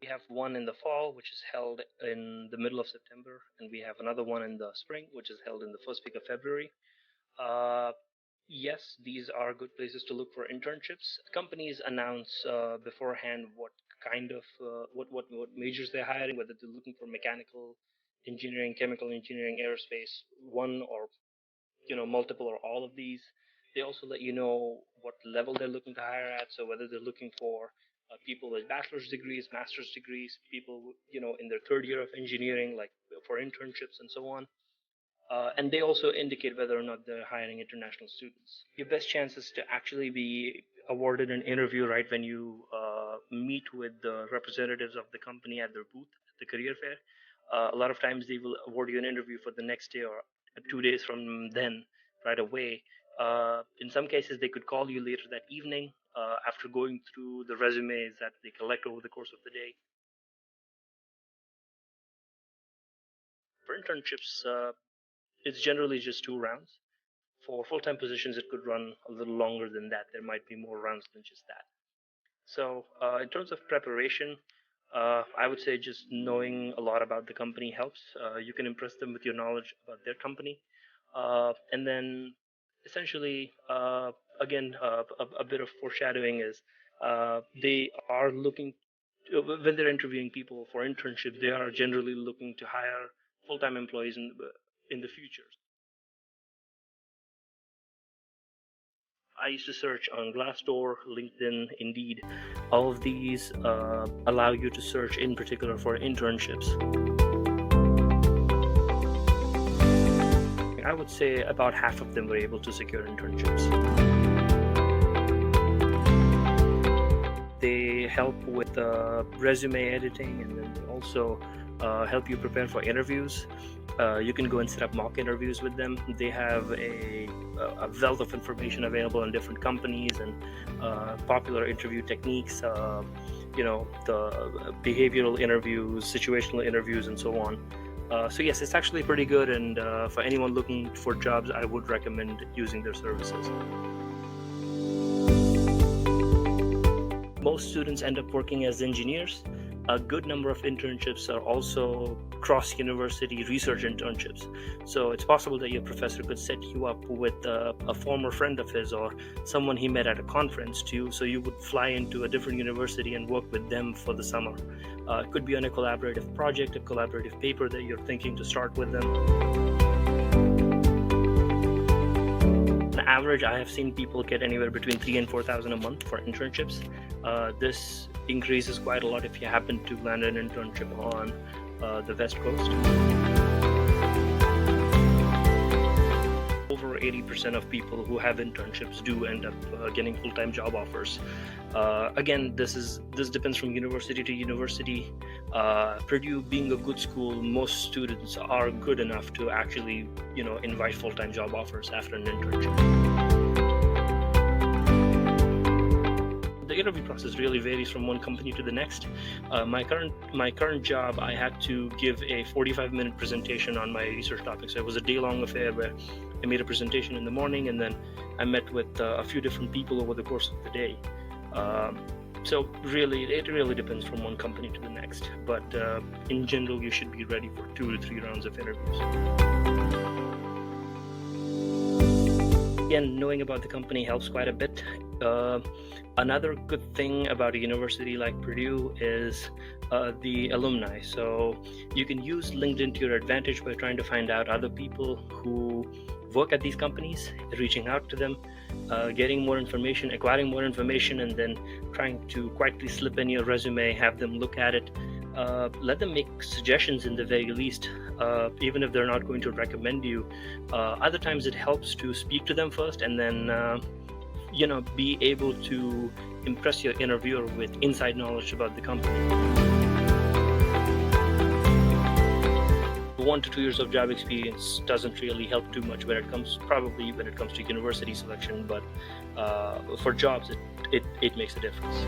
We have one in the fall, which is held in the middle of September, and we have another one in the spring, which is held in the first week of February. Uh, yes, these are good places to look for internships. Companies announce beforehand what kind of what majors they're hiring, whether they're looking for mechanical engineering, chemical engineering, aerospace, one or multiple or all of these. They also let you know what level they're looking to hire at, so whether they're looking for people with bachelor's degrees, master's degrees, people in their third year of engineering, like for internships and so on. And they also indicate whether or not they're hiring international students. Your best chances to actually be awarded an interview right when you meet with the representatives of the company at their booth at the career fair. A lot of times they will award you an interview for the next day or 2 days from then, right away. In some cases, they could call you later that evening after going through the resumes that they collect over the course of the day. For internships, it's generally just 2 rounds. For full-time positions, it could run a little longer than that. There might be more rounds than just that. So, in terms of preparation, I would say just knowing a lot about the company helps. You can impress them with your knowledge about their company, and then essentially, again, a bit of foreshadowing is they are looking when they're interviewing people for internships. They are generally looking to hire full-time employees in the future. I used to search on Glassdoor, LinkedIn, Indeed. All of these allow you to search in particular for internships. I would say about half of them were able to secure internships. They help with resume editing, and then they also help you prepare for interviews. You can go and set up mock interviews with them. They have a wealth of information available on different companies and popular interview techniques, the behavioral interviews, situational interviews, and so on. So yes, it's actually pretty good, and for anyone looking for jobs, I would recommend using their services. Most students end up working as engineers. A good number of internships are also cross-university research internships. So it's possible that your professor could set you up with a former friend of his or someone he met at a conference too. So you would fly into a different university and work with them for the summer. It could be on a collaborative project, a collaborative paper that you're thinking to start with them. On average, I have seen people get anywhere between $3,000 and $4,000 a month for internships. This increases quite a lot if you happen to land an internship on the West Coast. Over 80% of people who have internships do end up getting full-time job offers. Again, this depends from university to university. Purdue being a good school, most students are good enough to actually, invite full-time job offers after an internship. The interview process really varies from one company to the next. My current job, I had to give a 45-minute presentation on my research topic. So it was a day-long affair where I made a presentation in the morning, and then I met with a few different people over the course of the day. So really, it really depends from one company to the next. But in general, you should be ready for 2 to 3 rounds of interviews. Again, knowing about the company helps quite a bit. Another good thing about a university like Purdue is the alumni. So you can use LinkedIn to your advantage by trying to find out other people who work at these companies, reaching out to them, getting more information, acquiring more information, and then trying to quietly slip in your resume, have them look at it. Let them make suggestions in the very least, even if they're not going to recommend you. Other times it helps to speak to them first and then be able to impress your interviewer with inside knowledge about the company. 1 to 2 years of job experience doesn't really help too much when it comes to university selection, but for jobs it makes a difference.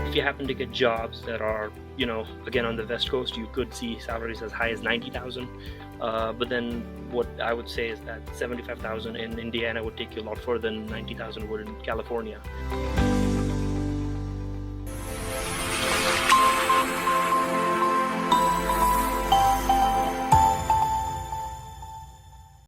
If you happen to get jobs that are, again on the West Coast, you could see salaries as high as $90,000. But then what I would say is that $75,000 in Indiana would take you a lot further than $90,000 would in California.